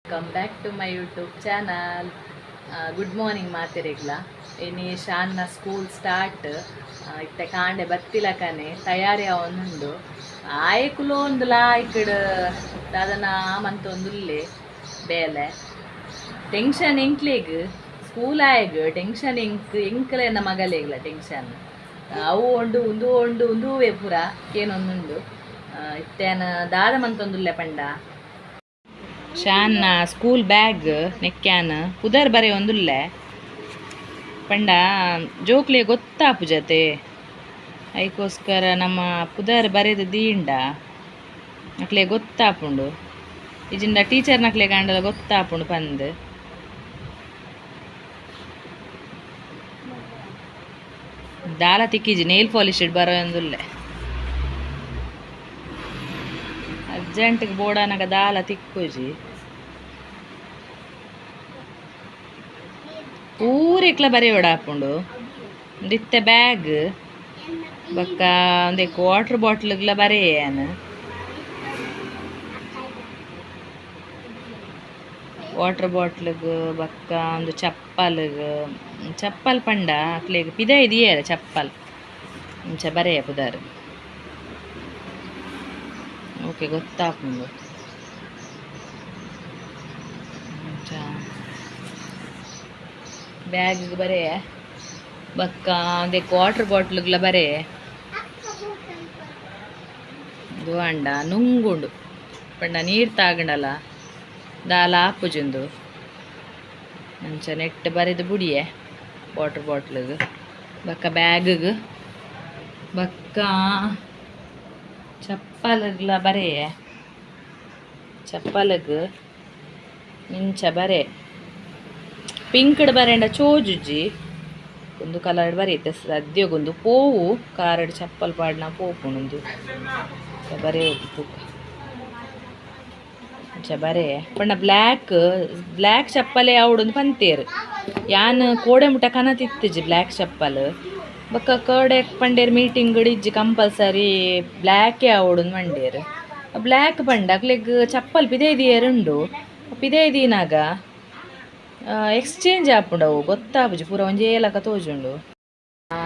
Welcome back to my YouTube channel. Good morning ಮಾತೆರೆಗ್ಲ ಇನಿ ಶಾನ್ನ ಸ್ಕೂಲ್ ಸ್ಟಾರ್ಟ್ ಇತ್ತೆ ಕಾಂಡೆ ಬತ್ತಿಲ ಕನೆ ತಯಾರಿ ಅವನುಂಡು ಆಯಕುಲು ಒಂದು ಲಾಯ್ಕಡ್ ದಾದನ ಮಂತೊಂದುಲ್ಲೆ ಬೇಲೆ ಟೆನ್ಷನ್ ಎಂಕ್ಲೆಗ್ ಸ್ಕೂಲ್ ಆಯಗ್ ಟೆನ್ಷನ್ ಎಂಕ್ಲೆನ ಮಗಲೇಗ್ಲ ಟೆನ್ಷನ್ ಅವು ಉಂದುವೆ ಪೂರ ಏನೊಂದುಂಡು ಇತ್ತೇನ ದಾದ ಮಂತೊಂದುಲ್ಲೆ ಪಂಡ ಶಾನ್ನ ಸ್ಕೂಲ್ ಬ್ಯಾಗ್ ನೆಕ್ಕ್ಯಾನ್ ಪುದರ್ ಬರೆ ಒಂದುಲ್ಲೆ ಪಂಡ ಜೋಕ್ಲೆ ಗೊತ್ತಾಪು ಜತೆ ಅದಕ್ಕೋಸ್ಕರ ನಮ್ಮ ಪುದರ್ ಬರೆದು ದೀಂಡ ನಕ್ಲೆ ಗೊತ್ತಾಪುಂಡು ಇಜಿಂದ ಟೀಚರ್ ನಕ್ಲೆ ಕಾಂಡಲ ಗೊತ್ತಾಪುಂಡು ಪಂದ್ ದಾಲ ತಿಕ್ಕಿಜಿ ನೇಲ್ ಪಾಲಿಶ್ ಬರೋ ಒಂದುಲ್ಲೆ ಅರ್ಜೆಂಟ್ಗೆ ಬೋಡಾನಾಗ ದಾಲ ತಿಕ್ಕುಜಿ ಪೂರಿಕ್ಲ ಬರೆಯೋಡ ಹಾಕೊಂಡು ಒಂದಿತ್ತೆ ಬ್ಯಾಗ್ ಬಕ್ಕ ಒಂದೇ ವಾಟರ್ ಬಾಟ್ಲ್ಗ್ಲ ಬರೆಯೇನು ವಾಟರ್ ಬಾಟ್ಲಿಗೆ ಬಕ್ಕ ಒಂದು ಚಪ್ಪಲ್ ಪಂಡ ಅಕ್ಲೆಗ್ ಪಿದ ಇದೆಯಲ್ಲ ಚಪ್ಪಲ್ ಇಂಚ ಬರೆಯ ಪುದಾರು ಓಕೆ ಗೊತ್ತಾಪುಂಡು ಬ್ಯಾಗಿಗೆ ಬರೆ ಬಕ್ಕ ಒಂದೇ ವಾಟರ್ ಬಾಟ್ಲ್ಗ್ಲ ಬರೆ ದುವಂಡ ನುಂಗುಂಡು ಪಂಡ ನೀರು ತಾಗಂಡಲ್ಲ ದಾಲ ಹಾಪುಜುಂದು ಅಂಚ ನೆಟ್ ಬರೆದು ಬುಡಿಯೆ ವಾಟರ್ ಬಾಟ್ಲಿಗೆ ಬಕ್ಕ ಬ್ಯಾಗಿಗೆ ಬಕ್ಕ ಚಪ್ಪಲ್ಗ್ಲ ಬರೆ ಚಪ್ಪಲ್ಗೆ ಮಿಂಚ ಬರೆ ಪಿಂಕ್ಡ್ ಬರೆಂಡ ಚೋಜುಜಿ ಒಂದು ಕಲರ್ ಬರೆಯುತ್ತೆ ಸದ್ಯಗೊಂದು ಪೋವು ಕಾರಡ್ ಚಪ್ಪಲ್ ಪಾಡ್ನ ಪೋಪುಣೊಂದು ಬರೆ ತೂಕ ಬರೆ ಪಂಡ ಬ್ಲ್ಯಾಕ್ ಚಪ್ಪಲೆ ಅವಡೊಂದು ಪಂತೇರು ಯಾನ್ ಕೋಡೆ ಮುಟ್ಟ ಕನತಿತ್ತಜಿ ಬ್ಲ್ಯಾಕ್ ಚಪ್ಪಲ್ ಬೊಕ್ಕ ಕಡೆ ಪಂಡೇರು ಮೀಟಿಂಗ್ ಇಜ್ಜಿ ಕಂಪಲ್ಸರಿ ಬ್ಲ್ಯಾಕೇ ಅವಡೊಂದು ಮಂಡೇರು ಬ್ಲ್ಯಾಕ್ ಪಂಡ ಅಕ್ಲೆಗ್ ಚಪ್ಪಲ್ ಪಿದೈದಿಯರುಂಡು ಪಿದೈದಿನಾಗ ಎಕ್ಸ್ಚೇಂಜ್ ಆಪುಂಡವು ಗೊತ್ತಾಪುಜಿ ಪೂರ ಒಂಜೇಲಕ ತೋಜುಂಡು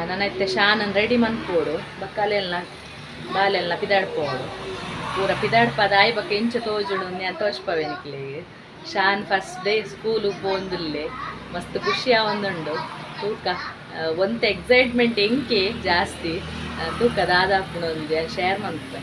ನನ್ನತ್ತೆ ಶಾನನ್ ರೆಡಿ ಮನ್ಪೋಡು ಬಕ್ಕಲೆಲ್ಲ ಬಾಲೆಲ್ಲ ಪಿದಾಡ್ಪೋಡು ಪೂರ ಪಿದಾಡ್ಪದ ಆಯ್ ಬಕ್ಕ ಇಂಚ ತೋಜುಂಡು ನಾನು ತೋಚ್ಪವೆನಿಕ್ಲೆ ಶಾನ್ ಫಸ್ಟ್ ಡೇ ಸ್ಕೂಲು ಪೋಂದುಲ್ಲೆ ಮಸ್ತ್ ಖುಷಿ ಆವೊಂದುಂಡು ತೂಕ ಒಂತ ಎಕ್ಸೈಟ್ಮೆಂಟ್ ಎಂಕೆ ಜಾಸ್ತಿ ತೂಕ ದಾದಾಪುಣೊಂದು ಶೇರ್ ಮನ್ಪೆ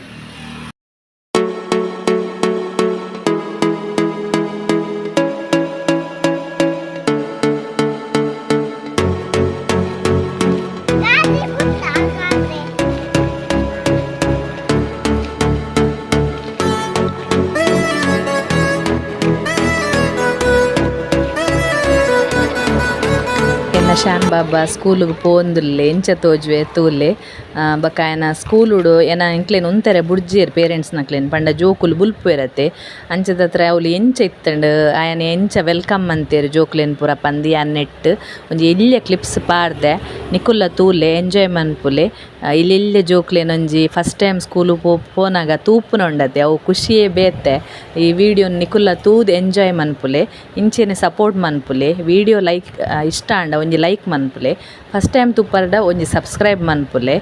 ಶಾನ್ ಬಾಬಾ ಸ್ಕೂಲಿಗೆ ಪೋಂದುಲ್ಲೆ ಎಂಚ ತೋಜುವೆ ತೂಲೆ ಬಕ್ಕ ಆಯನ ಸ್ಕೂಲುಡು ಏನ ಇಂಕ್ಲೇನು ಒಂಥರ ಬುಡ್ಜೇರು ಪೇರೆಂಟ್ಸ್ ನಕ್ಲೇನು ಪಂಡ ಜೋಕುಲು ಬುಲ್ಪುವೆರತೆ ಅಂಚದತ್ರ ಅವ್ಲು ಎಂಚ ಇತ್ತಂಡು ಆಯನ ಎಂಚ ವೆಲ್ಕಮ್ ಅಂತೇರು ಜೋಕ್ಲೇನು ಪೂರ ಪಂದಿ ನೆಟ್ ಒಂಜಿ ಎಲ್ಯ ಕ್ಲಿಪ್ಸ್ ಪಾಡ್ದೆ ನಿಕುಲ್ಲ ತೂಲೆ ಎಂಜಾಯ್ ಮನ್ಪುಲೆ ಇಲ್ಲೆಲ್ಯ ಜೋಕ್ಲೇನು ಒಂಜಿ ಫಸ್ಟ್ ಟೈಮ್ ಸ್ಕೂಲು ಪೋನಾಗ ತೂಪುನೊಂಡತೆ ಅವು ಖುಷಿಯೇ ಬೇತೆ ಈ ವಿಡಿಯೋ ನಿಕುಲ್ಲ ತೂದು ಎಂಜಾಯ್ ಮನ್ಪುಲೆ ಇಂಚೆನೆ ಸಪೋರ್ಟ್ ಮನ್ಪುಲೆ ವಿಡಿಯೋ ಲೈಕ್ ಇಷ್ಟ ಅಂಡ ಒಂಜಿ ಲೈಕ್ ಮನ್ಪುಲೆ ಫಸ್ಟ್ ಟೈಮ್ ತುಪ್ಪರ್ಡ ಒಂಜಿ ಸಬ್ಸ್ಕ್ರೈಬ್ ಮನ್ಪುಲೆ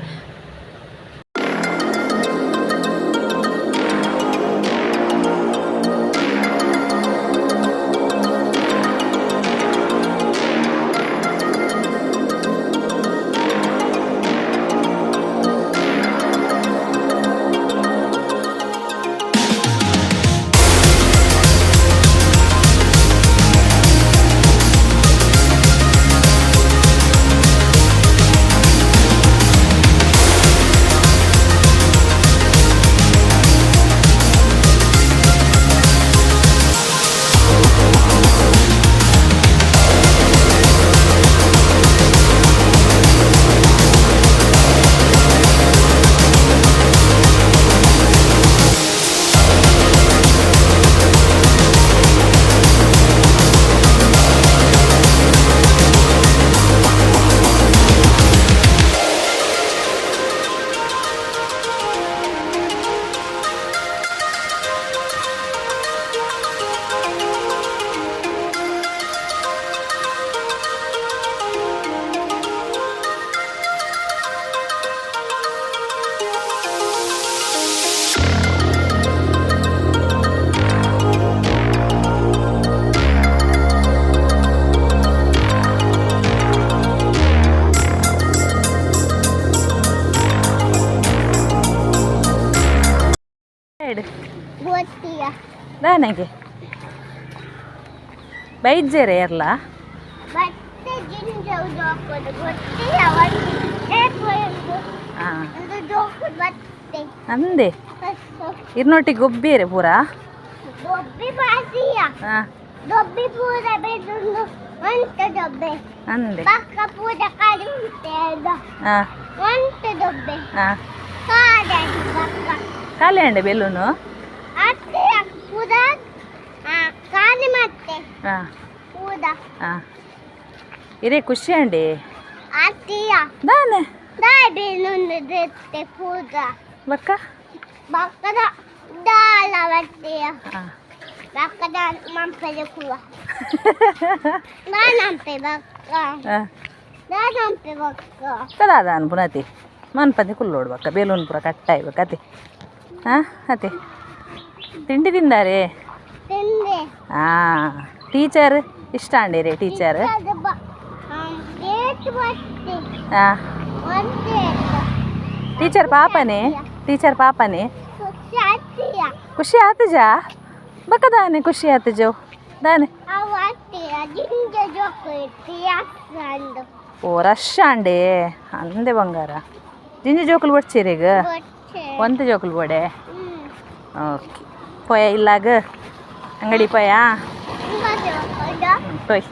ನನಗೆ ಬೈಜೇರೆ ಇರಲ್ಲ ಮತ್ತೆ ಜಿಂಜರು ಜೋಕುಲು ಗೊತ್ತಿಲ್ಲ ಒಂದು ಹಾಂ ಒಂದು ಜೋಕುಲು ಮತ್ತೆ ಅಂದೆ ಇರ್ನೊಟ್ಟಿಗೆ ಗೊಬ್ಬೇರೆ ಪೂರ ಡೊಬ್ಬಿ ಬಾಸಿಯ ಹಾಂ ಡೊಬ್ಬಿ ಪೂರ ಬೆದೊಂದು ಒಂಟ ಡೊಬ್ಬೆ ಅಂದೆ ಪಕ್ಕ ಪೂರ ಕಾಡಿ ಉಂಟೆ ಅದು ಹಾಂ ಒಂಟ ಡೊಬ್ಬೆ ಹಾಂ ಕಾಡಿ ಪಕ್ಕ ಖಾಲಿ ಅಂಡೆ ಬೆಲೂನು ಅತ್ತೆ ಪೂರ ಕಾಲಿ ಮತ್ತೆ ಹಾಂ ಪೂರ ಹಾಂ ಇರೇ ಖುಷಿ ಅಂಡಿ ಅತ್ತೆಯ ದಾನೆ ದಾಯ್ ಬೇನೊಂದು ದೆತ್ತೆ ಪೂರ ಬಕ್ಕ ಬಕ್ಕದ ದಾಲ ಬಟ್ಟೆಯ ಹಾಂ ಬಕ್ಕದ ಮಂಪೆದ ಕುವ ನಾನಂಪೆ ಬಕ್ಕ ಹಾಂ ನಾನಂಪೆ ಬಕ್ಕ ಕದಾದಾನು ಪುನತಿ ಮನ್ಪಂದಿ ಕುಲ್ಲೋಡು ಬಕ್ಕ ಬೇಲೂನ್ ಪೂರ ಕಟ್ಟಾಯ್ಬೇಕು ಅತಿ ಹಾಂ ಅತಿ ತಿಂಡಿ ತಿಂದಾರೆ ತಿಂದೆ ಹಾಂ ಟೀಚರ್ ಇಷ್ಟ ಅಂಡೀರಿ ಟೀಚರ್ ಗೇಟ್ ಬಟ್ಟೆ ಹಾಂ ಒಂದೇ ಟೀಚರ್ ಪಾಪನೇ ಟೀಚರ್ ಪಾಪನೇ ಸುಚ್ಚ ಅತ್ತೆಯ ಖುಷಿ ಆತು ಜಾ ಬಕ್ಕ ದಾನೆ ಖುಷಿ ಆತು ಜೋ ದಾನೆ ಅವ ಅತ್ತೆಯ ಜಿಂಜ ಜೋಕು ಇರ್ತೀಯ ಅಂದು ಓ ರಶ್ ಅಂಡೆ ಅಂದೆ ಬಂಗಾರ ಜಿಂಜಿ ಜೋಕುಲು ಬಡ್ಚೀರೀಗ ಬಟ್ಟೆ ಒಂತೆ ಜೋಕುಲು ಬೋಡೆ ಓಕೆ ಪೋಯ ಇಲ್ಲಾಗ ಅಂಗಡಿ ಪೋಯ ತುಂಬ ಜೋಕು ಪೋಯ್